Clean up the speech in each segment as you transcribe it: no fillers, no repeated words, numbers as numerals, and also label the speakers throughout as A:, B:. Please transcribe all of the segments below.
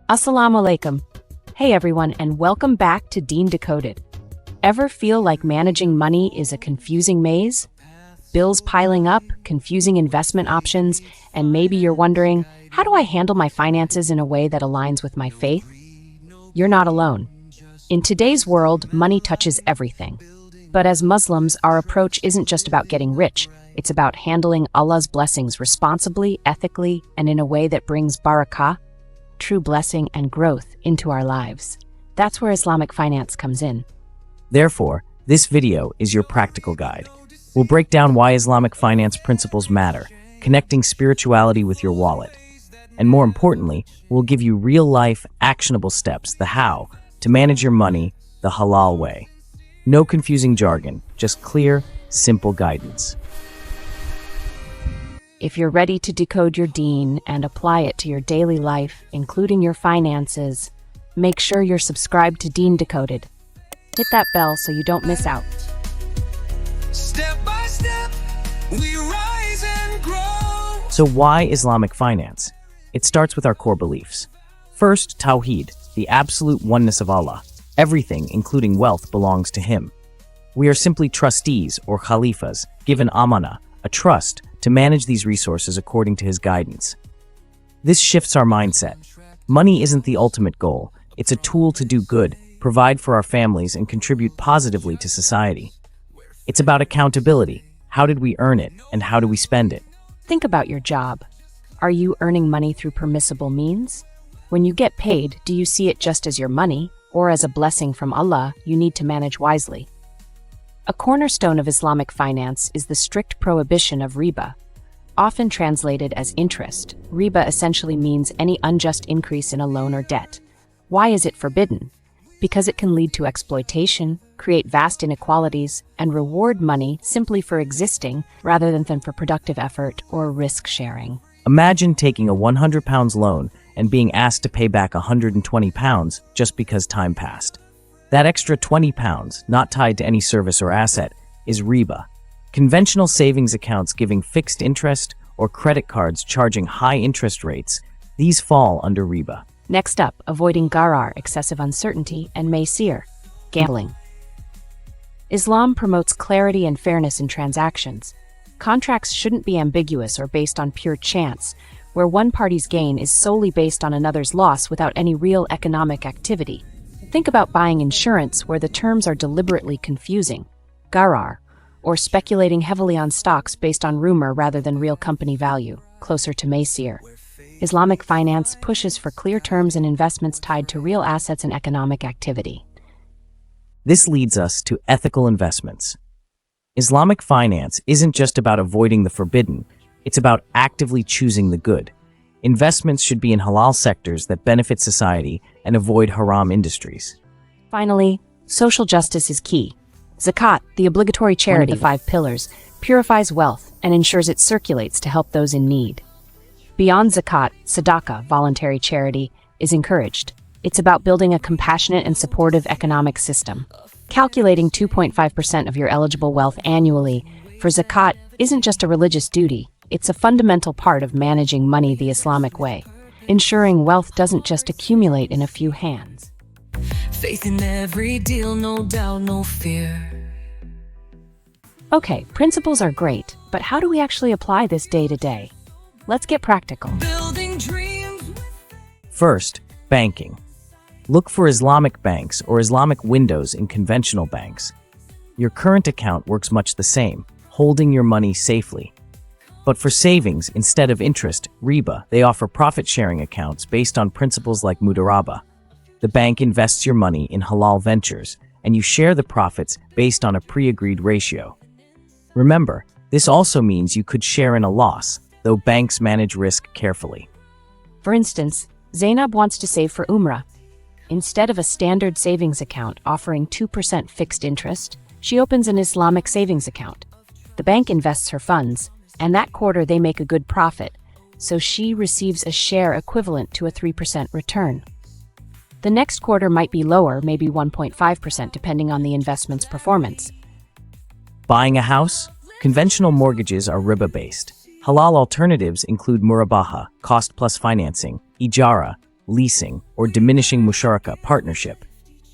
A: Assalamu alaikum. Hey everyone, and welcome back to Deen Decoded. Ever feel like managing money is a confusing maze? Bills piling up, confusing investment options, and maybe you're wondering, how do I handle my finances in a way that aligns with my faith? You're not alone. In today's world, money touches everything. But as Muslims, our approach isn't just about getting rich. It's about handling Allah's blessings responsibly, ethically, and in a way that brings barakah, true blessing and growth, into our lives. That's where Islamic finance comes in.
B: Therefore, this video is your practical guide. We'll break down why Islamic finance principles matter, connecting spirituality with your wallet. And more importantly, we'll give you real-life, actionable steps, the how, to manage your money the halal way. No confusing jargon, just clear, simple guidance.
A: If you're ready to decode your deen and apply it to your daily life, including your finances, make sure you're subscribed to Deen Decoded. Hit that bell so you don't miss out.
C: Step by step, we rise and grow.
B: So why Islamic finance? It starts with our core beliefs. First, Tawheed, the absolute oneness of Allah. Everything, including wealth, belongs to Him. We are simply trustees or khalifas, given amana, a trust, to manage these resources according to His guidance. This shifts our mindset. Money isn't the ultimate goal. It's a tool to do good, provide for our families, and contribute positively to society. It's about accountability. How did we earn it, and how do we spend it?
A: Think about your job. Are you earning money through permissible means? When you get paid, do you see it just as your money, or as a blessing from Allah you need to manage wisely? A cornerstone of Islamic finance is the strict prohibition of riba. Often translated as interest, riba essentially means any unjust increase in a loan or debt. Why is it forbidden? Because it can lead to exploitation, create vast inequalities, and reward money simply for existing rather than for productive effort or risk sharing.
B: Imagine taking a £100 loan and being asked to pay back £120 just because time passed. That extra £20, not tied to any service or asset, is riba. Conventional savings accounts giving fixed interest or credit cards charging high interest rates, these fall under riba.
A: Next up, avoiding gharar, excessive uncertainty, and maysir, gambling. Islam promotes clarity and fairness in transactions. Contracts shouldn't be ambiguous or based on pure chance, where one party's gain is solely based on another's loss without any real economic activity. Think about buying insurance where the terms are deliberately confusing, gharar, or speculating heavily on stocks based on rumor rather than real company value, closer to maysir. Islamic finance pushes for clear terms and investments tied to real assets and economic activity.
B: This leads us to ethical investments. Islamic finance isn't just about avoiding the forbidden, it's about actively choosing the good. Investments should be in halal sectors that benefit society and avoid haram industries.
A: Finally, social justice is key. Zakat, the obligatory charity of the 5 pillars, purifies wealth and ensures it circulates to help those in need. Beyond zakat, sadaqah, voluntary charity, is encouraged. It's about building a compassionate and supportive economic system. Calculating 2.5% of your eligible wealth annually for zakat isn't just a religious duty, it's a fundamental part of managing money the Islamic way, ensuring wealth doesn't just accumulate in a few hands.
C: Faith in every deal, no doubt, no fear.
A: Okay, principles are great, but how do we actually apply this day to day? Let's get practical.
C: Building dreams.
B: First, banking. Look for Islamic banks or Islamic windows in conventional banks. Your current account works much the same, holding your money safely. But for savings, instead of interest, riba, they offer profit-sharing accounts based on principles like mudaraba. The bank invests your money in halal ventures, and you share the profits based on a pre-agreed ratio. Remember, this also means you could share in a loss, though banks manage risk carefully.
A: For instance, Zainab wants to save for Umrah. Instead of a standard savings account offering 2% fixed interest, she opens an Islamic savings account. The bank invests her funds, and that quarter they make a good profit, so she receives a share equivalent to a 3% return. The next quarter might be lower, maybe 1.5%, depending on the investment's performance.
B: Buying a house? Conventional mortgages are riba-based. Halal alternatives include murabaha, cost plus financing, ijara, leasing, or diminishing musharaka partnership.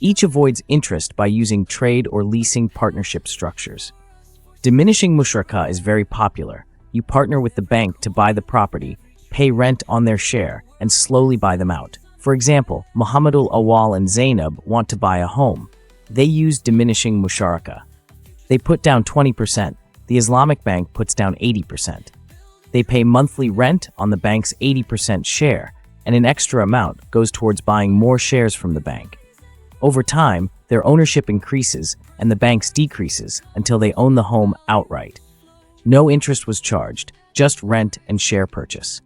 B: Each avoids interest by using trade or leasing partnership structures. Diminishing musharaka is very popular. You partner with the bank to buy the property, pay rent on their share, and slowly buy them out. For example, Muhammadul Awal and Zainab want to buy a home. They use diminishing musharaka. They put down 20%. The Islamic bank puts down 80%. They pay monthly rent on the bank's 80% share, and an extra amount goes towards buying more shares from the bank. Over time, their ownership increases and the bank's decreases until they own the home outright. No interest was charged, just rent and share purchase.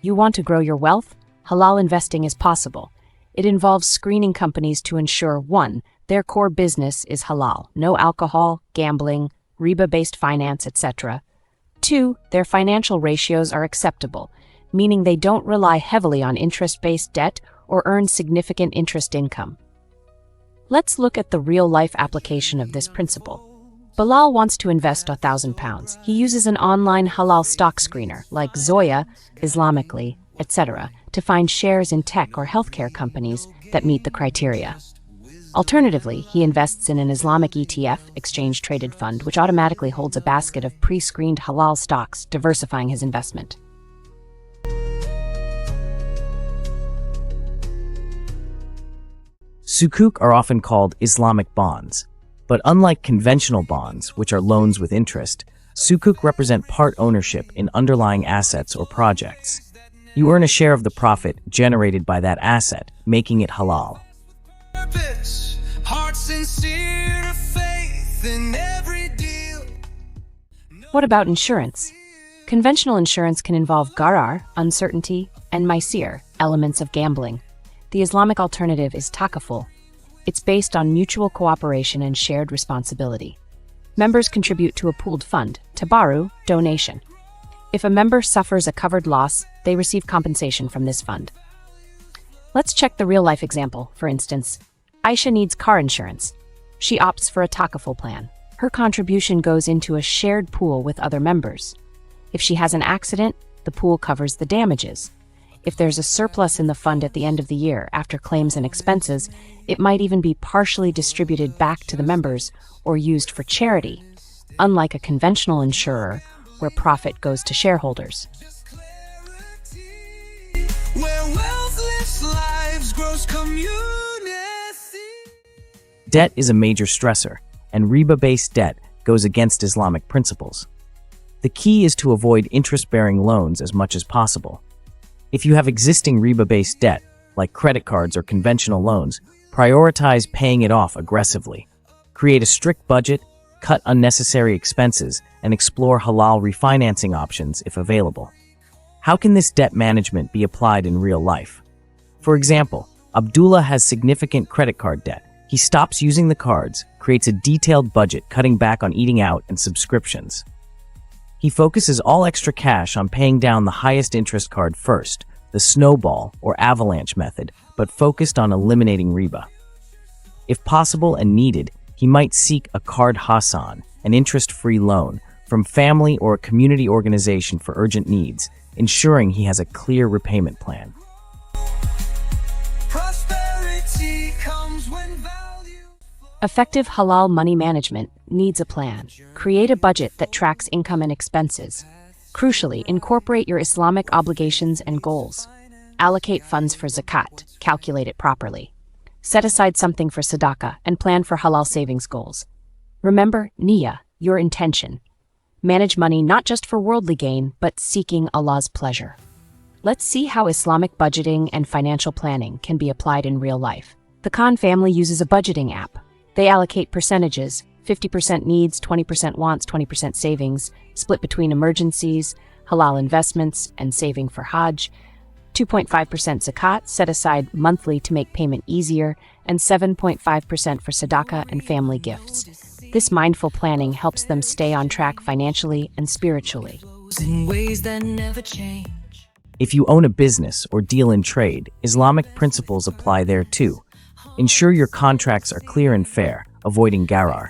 A: You want to grow your wealth? Halal investing is possible. It involves screening companies to ensure 1. Their core business is halal, no alcohol, gambling, riba-based finance, etc. 2. Their financial ratios are acceptable, meaning they don't rely heavily on interest-based debt or earn significant interest income. Let's look at the real-life application of this principle. Bilal wants to invest £1,000. He uses an online halal stock screener like Zoya, Islamically, etc. to find shares in tech or healthcare companies that meet the criteria. Alternatively, he invests in an Islamic ETF, exchange-traded fund, which automatically holds a basket of pre-screened halal stocks, diversifying his investment.
B: Sukuk are often called Islamic bonds, but unlike conventional bonds, which are loans with interest, sukuk represent part ownership in underlying assets or projects. You earn a share of the profit generated by that asset, making it halal.
A: What about insurance? Conventional insurance can involve gharar, uncertainty, and maisir, elements of gambling. The Islamic alternative is takaful. It's based on mutual cooperation and shared responsibility. Members contribute to a pooled fund, tabaru, donation. If a member suffers a covered loss, they receive compensation from this fund. Let's check the real-life example. For instance, Aisha needs car insurance. She opts for a takaful plan. Her contribution goes into a shared pool with other members. If she has an accident, the pool covers the damages. If there's a surplus in the fund at the end of the year after claims and expenses, it might even be partially distributed back to the members or used for charity, unlike a conventional insurer where profit goes to shareholders.
B: Debt is a major stressor, and riba-based debt goes against Islamic principles. The key is to avoid interest-bearing loans as much as possible. If you have existing riba-based debt, like credit cards or conventional loans, prioritize paying it off aggressively. Create a strict budget, cut unnecessary expenses, and explore halal refinancing options if available. How can this debt management be applied in real life? For example, Abdullah has significant credit card debt. He stops using the cards, creates a detailed budget cutting back on eating out and subscriptions. He focuses all extra cash on paying down the highest interest card first, the snowball or avalanche method, but focused on eliminating riba. If possible and needed, he might seek a card hasan, an interest-free loan, from family or a community organization for urgent needs, ensuring he has a clear repayment plan.
A: Effective halal money management needs a plan. Create a budget that tracks income and expenses. Crucially, incorporate your Islamic obligations and goals. Allocate funds for zakat, calculate it properly. Set aside something for sadaqah and plan for halal savings goals. Remember, niyyah, your intention. Manage money not just for worldly gain, but seeking Allah's pleasure. Let's see how Islamic budgeting and financial planning can be applied in real life. The Khan family uses a budgeting app. They allocate percentages, 50% needs, 20% wants, 20% savings, split between emergencies, halal investments, and saving for Hajj, 2.5% zakat set aside monthly to make payment easier, and 7.5% for sadaqah and family gifts. This mindful planning helps them stay on track financially and spiritually.
C: In ways that never change.
B: If you own a business or deal in trade, Islamic principles apply there too. Ensure your contracts are clear and fair, avoiding gharar.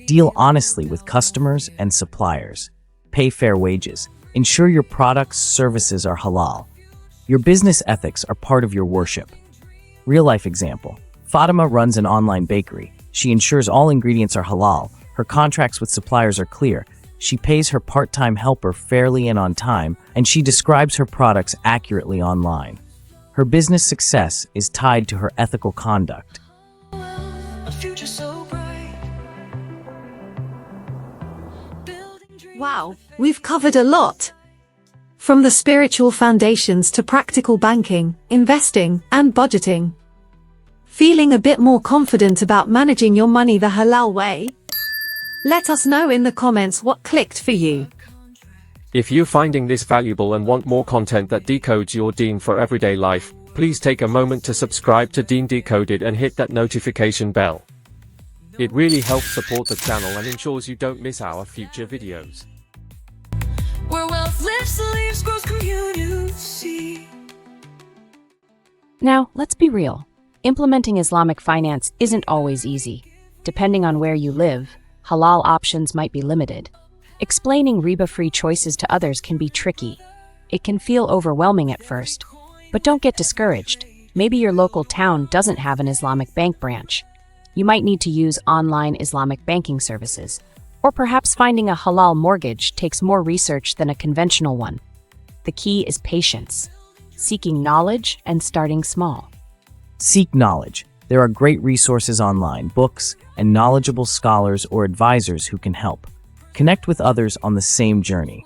B: Deal honestly with customers and suppliers. Pay fair wages. Ensure your products, services are halal. Your business ethics are part of your worship. Real-life example. Fatima runs an online bakery. She ensures all ingredients are halal. Her contracts with suppliers are clear. She pays her part-time helper fairly and on time, and she describes her products accurately online. Her business success is tied to her ethical conduct.
C: A future so bright.
D: Wow, we've covered a lot. From the spiritual foundations to practical banking, investing, and budgeting. Feeling a bit more confident about managing your money the halal way? Let us know in the comments what clicked for you.
E: If you're finding this valuable and want more content that decodes your deen for everyday life, please take a moment to subscribe to Deen Decoded and hit that notification bell. It really helps support the channel and ensures you don't miss our future videos.
C: Where wealth lives, leaves, grows community.
A: Now, let's be real. Implementing Islamic finance isn't always easy. Depending on where you live, halal options might be limited. Explaining riba-free choices to others can be tricky. It can feel overwhelming at first, but don't get discouraged. Maybe your local town doesn't have an Islamic bank branch. You might need to use online Islamic banking services. Or perhaps finding a halal mortgage takes more research than a conventional one. The key is patience, seeking knowledge, and starting small.
B: Seek knowledge. There are great resources online, books, and knowledgeable scholars or advisors who can help. Connect with others on the same journey.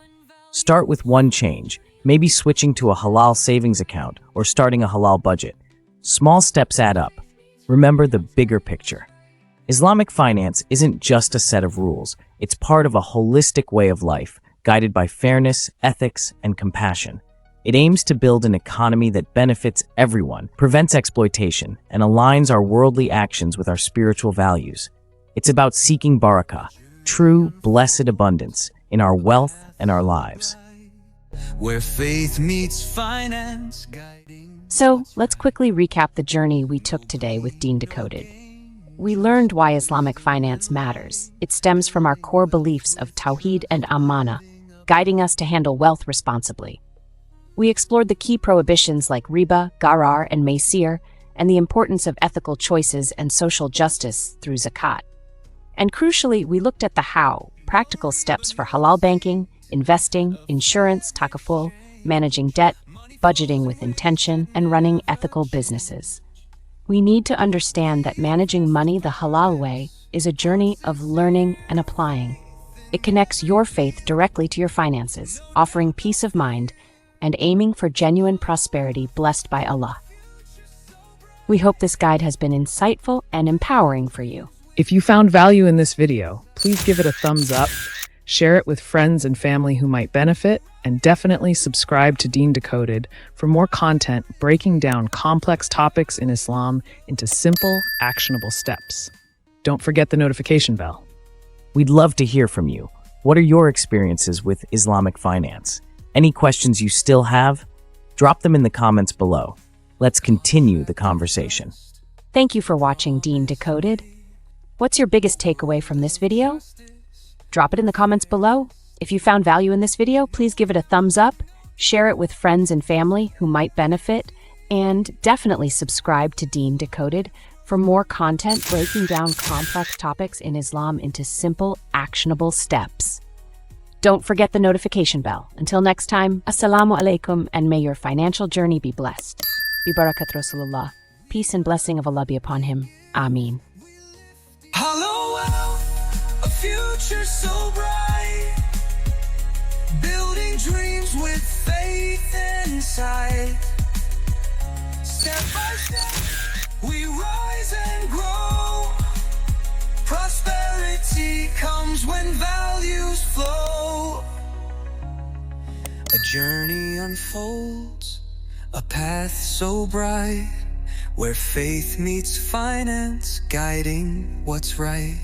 B: Start with one change, maybe switching to a halal savings account or starting a halal budget. Small steps add up. Remember the bigger picture. Islamic finance isn't just a set of rules. It's part of a holistic way of life, guided by fairness, ethics, and compassion. It aims to build an economy that benefits everyone, prevents exploitation, and aligns our worldly actions with our spiritual values. It's about seeking barakah, true, blessed abundance, in our wealth and our lives.
C: Where faith meets finance, guiding.
A: So, let's quickly recap the journey we took today with Deen Decoded. We learned why Islamic finance matters. It stems from our core beliefs of Tawheed and Amana, guiding us to handle wealth responsibly. We explored the key prohibitions like riba, gharar, and maysir, and the importance of ethical choices and social justice through zakat. And crucially, we looked at the how, practical steps for halal banking, investing, insurance, takaful, managing debt, budgeting with intention, and running ethical businesses. We need to understand that managing money the halal way is a journey of learning and applying. It connects your faith directly to your finances, offering peace of mind and aiming for genuine prosperity blessed by Allah. We hope this guide has been insightful and empowering for you.
F: If you found value in this video, please give it a thumbs up, share it with friends and family who might benefit, and definitely subscribe to Deen Decoded for more content breaking down complex topics in Islam into simple, actionable steps. Don't forget the notification bell.
B: We'd love to hear from you. What are your experiences with Islamic finance? Any questions you still have? Drop them in the comments below. Let's continue the conversation.
A: Thank you for watching Deen Decoded. What's your biggest takeaway from this video? Drop it in the comments below. If you found value in this video, please give it a thumbs up, share it with friends and family who might benefit, and definitely subscribe to Deen Decoded for more content breaking down complex topics in Islam into simple, actionable steps. Don't forget the notification bell. Until next time, Assalamu alaikum, and may your financial journey be blessed. Bi barakat Rasulullah. Peace and blessing of Allah be upon him. Ameen.
C: Hollow out, a future so bright. Building dreams with faith inside. Step by step, we rise and grow. Prosperity comes when values flow. A journey unfolds, a path so bright, where faith meets finance, guiding what's right.